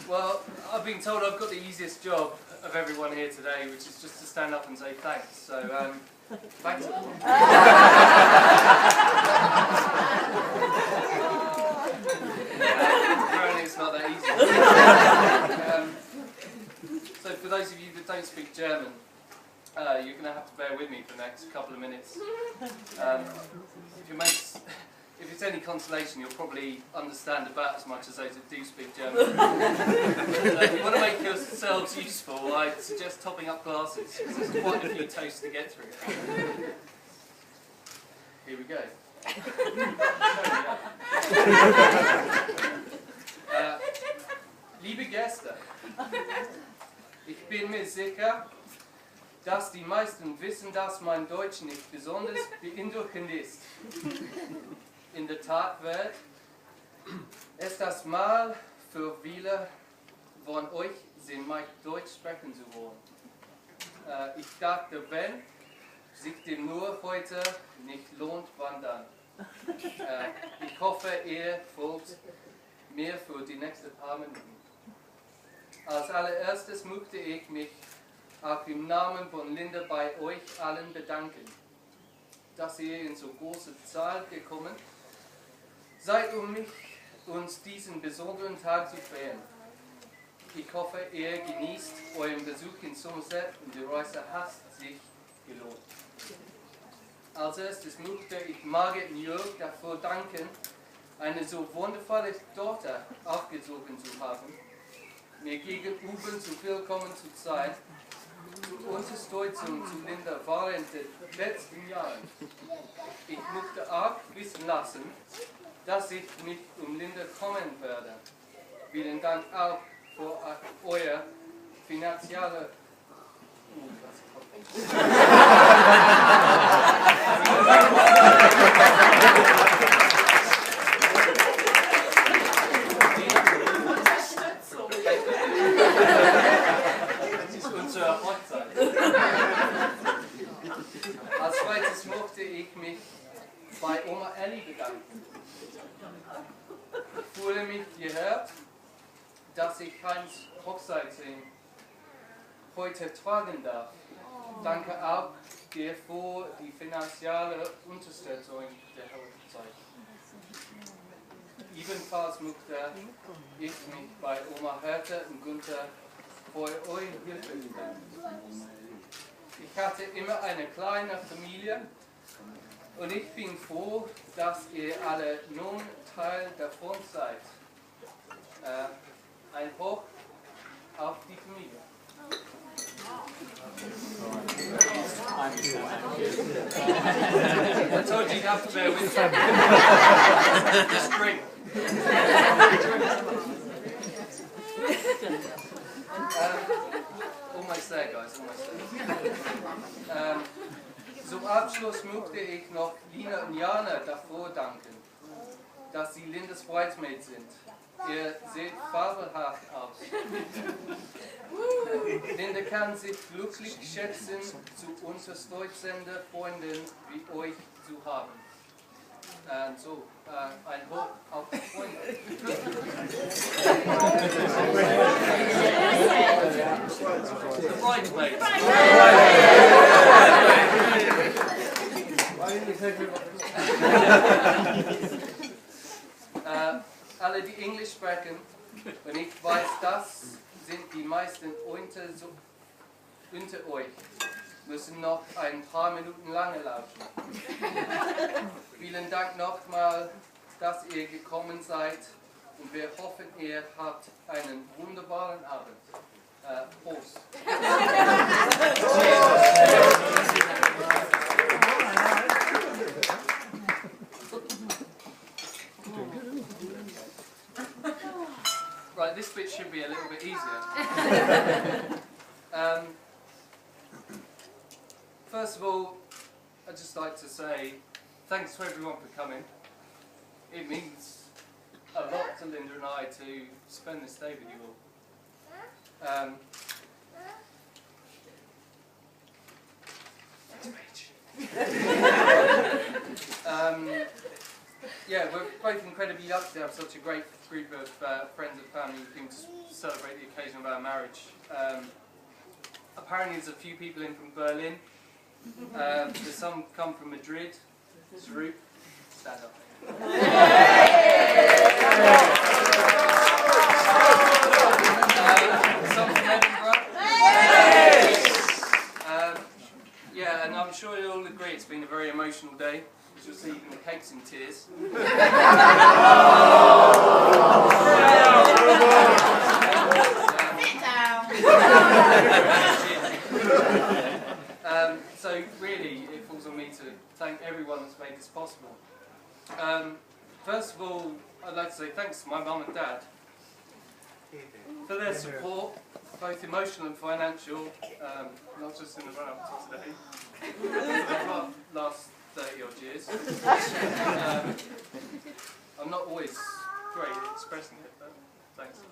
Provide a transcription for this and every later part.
Well, I've been told I've got the easiest job of everyone here today, which is just to stand up and say thanks. So, thanks. Apparently it's not that easy. So for those of you that don't speak German, you're going to have to bear with me for the next couple of minutes. If it's any consolation, you'll probably understand about as much as those that do speak German. If you want to make yourselves useful, I suggest topping up classes, because there's quite a few toasts to get through. Here we go. Liebe Gäste, ich bin mir sicher, dass die meisten wissen, dass mein Deutsch nicht besonders beeindruckend ist. In der Tat wird es das Mal für viele von euch sind, mein Deutsch sprechen zu wollen. Ich dachte, wenn sich dem nur heute nicht lohnt, wann dann? Ich hoffe, ihr folgt mir für die nächsten paar Minuten. Als allererstes möchte ich mich auch im Namen von Linda bei euch allen bedanken, dass ihr in so große Zahl gekommen seid, um uns diesen besonderen Tag zu feiern. Ich hoffe, ihr genießt euren Besuch in Somerset und die Reise hat sich gelohnt. Als erstes möchte ich Margaret und Jörg dafür danken, eine so wundervolle Tochter aufgezogen zu haben, mir gegenüber so willkommen zu sein. Zur Unterstützung zu Linda während den letzten Jahren. Ich möchte auch wissen lassen, dass ich mich um Linda kümmern werde. Vielen Dank auch für euer finanzielle Als zweites möchte ich mich bei Oma Ellie bedanken. Ich fühle mich geehrt, dass ich Heinz Hochzeitsring heute tragen darf. Danke auch dir für die finanzielle Unterstützung der Hochzeit. Ebenfalls möchte ich mich bei Oma Hertha und Günther für eure Hilfe bedanken. Ich hatte immer eine kleine Familie und ich bin froh, dass ihr alle nun Teil davon seid. Ein Hoch auf die Familie. I told you you'd have to bear with me. Just drink. Almost there, guys, almost there. Zum Abschluss möchte ich noch Lina und Jana dafür danken, dass sie Lindas Bridesmaids sind. Ihr seht fabelhaft aus. Linda kann sich glücklich schätzen, zu unterstützende Freunden wie euch zu haben. Und so, ein Hoch auf die Freunde. The bridesmaids. Alle, die Englisch sprechen, und ich weiß, das sind die meisten unter euch, müssen noch ein paar Minuten lange lauschen. Vielen Dank nochmal, dass ihr gekommen seid, und wir hoffen, ihr habt einen wunderbaren Abend. Prost! Right, this bit should be a little bit easier. First of all, I'd just like to say thanks to everyone for coming. It means a lot to Linda and I to spend this day with you all. yeah, we're both incredibly lucky to have such a great group of friends and family who came to celebrate the occasion of our marriage. Apparently there's a few people in from Berlin. There's some come from Madrid. Zurich. Stand up. Some from Edinburgh. Yeah, and I'm sure you'll all agree it's been a very emotional day. As you'll see, even the cake's in tears. So really, it falls on me to thank everyone that's made this possible. First of all, I'd like to say thanks to my mum and dad for their support, both emotional and financial, not just in the run-up to today, for the last 30 odd years. I'm not always great at expressing it, but thanks a lot.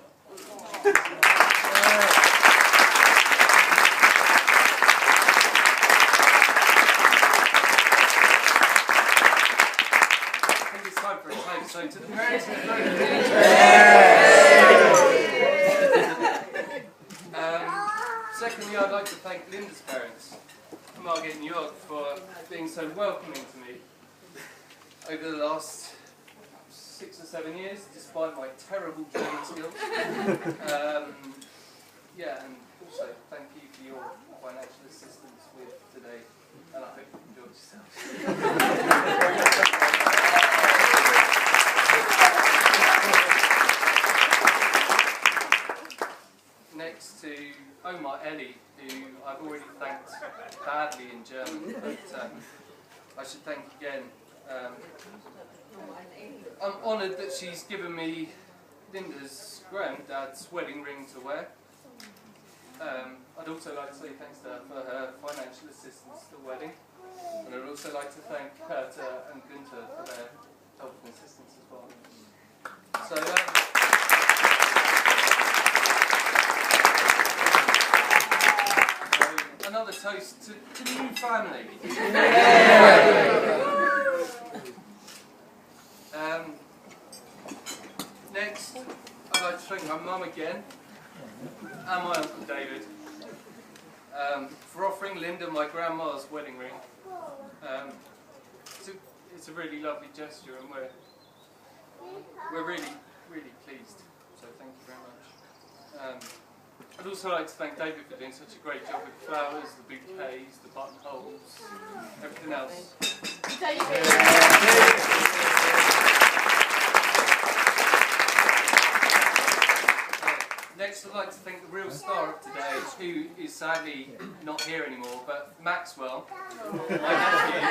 Time for a toast. So to the parents and the secondly, I'd like to thank Linda's parents, Margaret and Jörg, for being so welcoming to me over the last 6 or 7 years, despite my terrible German skills. Yeah, and also thank you for your financial assistance with today, and I hope you enjoyed yourselves. Next to Omar Eli, who I've already thanked badly in German, but I should thank again. I'm honoured that she's given me Linda's granddad's wedding ring to wear. I'd also like to say thanks to her for her financial assistance to the wedding, and I'd also like to thank Herta and Günther for their help and assistance as well. So. Another toast to the new family. Next, I'd like to thank my mum again and my Uncle David for offering Linda my grandma's wedding ring. It's a really lovely gesture, and we're really, really pleased. So thank you very much. I'd also like to thank David for doing such a great job with the flowers, the bouquets, the buttonholes, everything else. Next, I'd like to thank the real star of today, who is sadly not here anymore, but Maxwell, my nephew,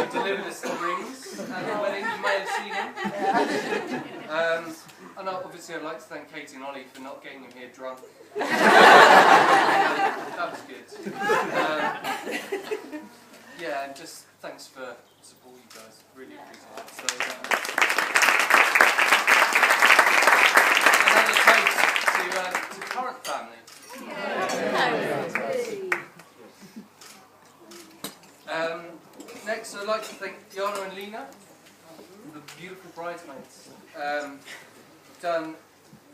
who delivered us the rings at the wedding. You may have seen him. And obviously I'd like to thank Katie and Ollie for not getting him here drunk. That was good. Yeah, and just thanks for support, you guys. Really appreciate it. So, another toast to current family. Next, I'd like to thank Jana and Lena, the beautiful bridesmaids. Done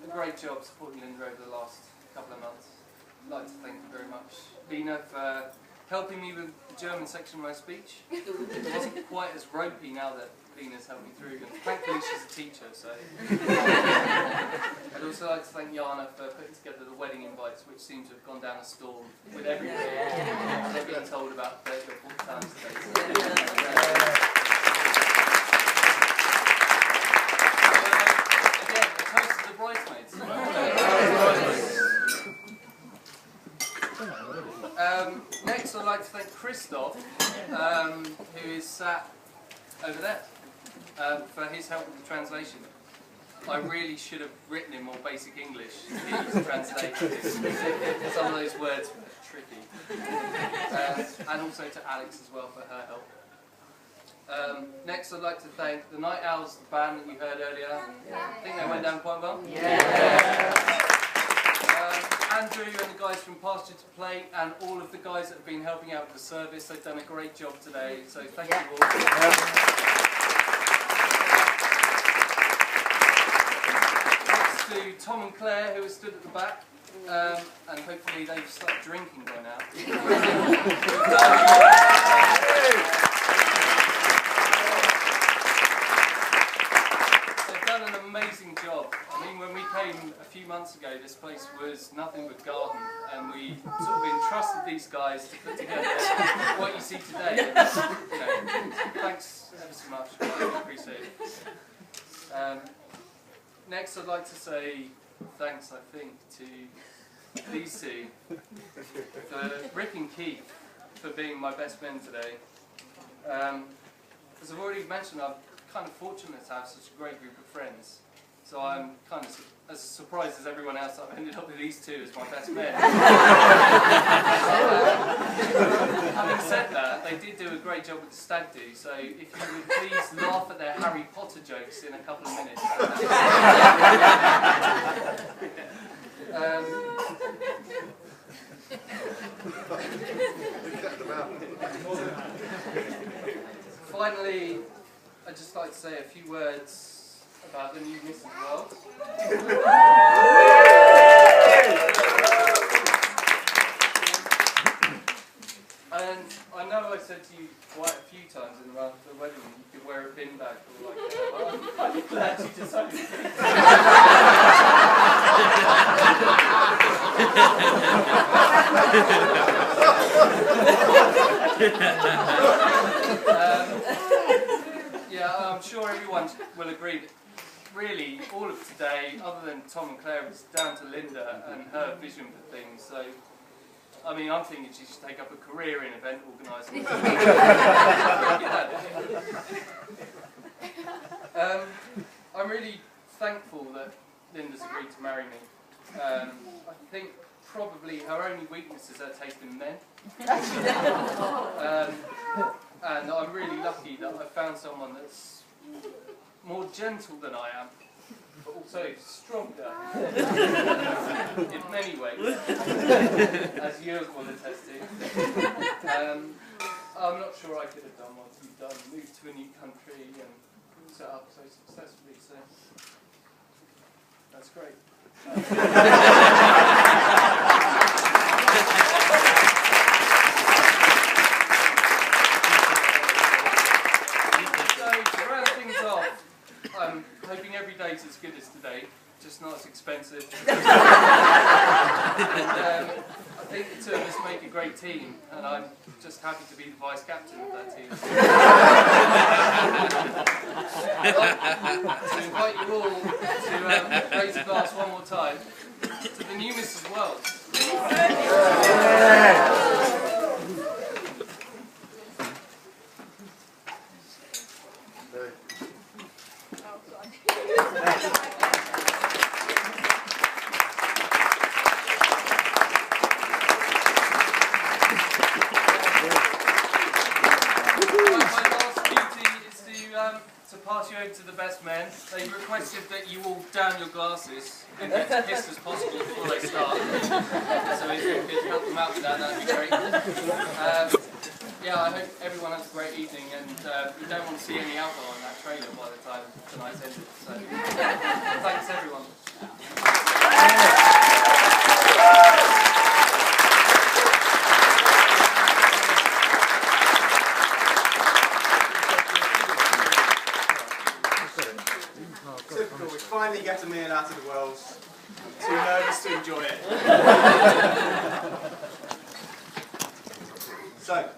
a great job supporting Linda over the last couple of months. I'd like to thank you very much, Lena, for helping me with the German section of my speech. It wasn't quite as ropey now that Lena's helped me through, and thankfully she's a teacher, so. I'd also like to thank Jana for putting together the wedding invites, which seem to have gone down a storm with everybody. They've been told about 30 or 40 times today. Bridesmaids. Next, I'd like to thank Christoph, who is sat over there, for his help with the translation. I really should have written in more basic English to translate, because some of those words were tricky. And also to Alex as well for her help. Next, I'd like to thank the Night Owls, the band that we heard earlier. I think they went down quite well. Andrew and the guys from Pasture to Play, and all of the guys that have been helping out with the service. They've done a great job today, so thank you all. Tom and Claire, who are stood at the back, and hopefully they've started drinking by now. They've done an amazing job. I mean, when we came a few months ago, this place was nothing but garden, and we sort of entrusted these guys to put together what you see today. And, you know, thanks ever so much. I really appreciate it. Next, I'd like to say thanks, I think, to these two, for Rick and Keith, for being my best men today. As I've already mentioned, I'm kind of fortunate to have such a great group of friends. So I'm kind of as surprised as everyone else I've ended up with these two as my best men. Having said that, they did do a great job with the stag do, so if you would please laugh at their Harry Potter jokes in a couple of minutes. Finally, I'd just like to say a few words about the new Mrs. World. And I know I said to you quite a few times in the run for the wedding you could wear a bin bag or like that, but I'm kind of glad you decided to. Yeah, I'm sure everyone will agree that really all of today, other than Tom and Claire, is down to Linda and her vision for things. So, I mean, I'm thinking she should take up a career in event organising. I'm really thankful that Linda's agreed to marry me. I think probably her only weakness is her taste in men. And I'm really lucky that I found someone that's more gentle than I am, but also stronger in many ways, as you will attest to. I'm not sure I could have done what you've done, moved to a new country and set up so successfully, so that's great. I'm hoping every day's as good as today, just not as expensive. And, I think the two of us make a great team, and I'm just happy to be the vice captain of that team. To invite you all to raise a glass one more time to the new Mrs. World. To pass you over to the best men. They requested that you all down your glasses and get as pissed as possible before they start. So if you could help them out with that, that'd be great. Yeah, I hope everyone has a great evening, and we don't want to see any alcohol in that trailer by the time tonight's ended. So thanks everyone. Typical, we finally get a meal out of the world. Too nervous to enjoy it. So,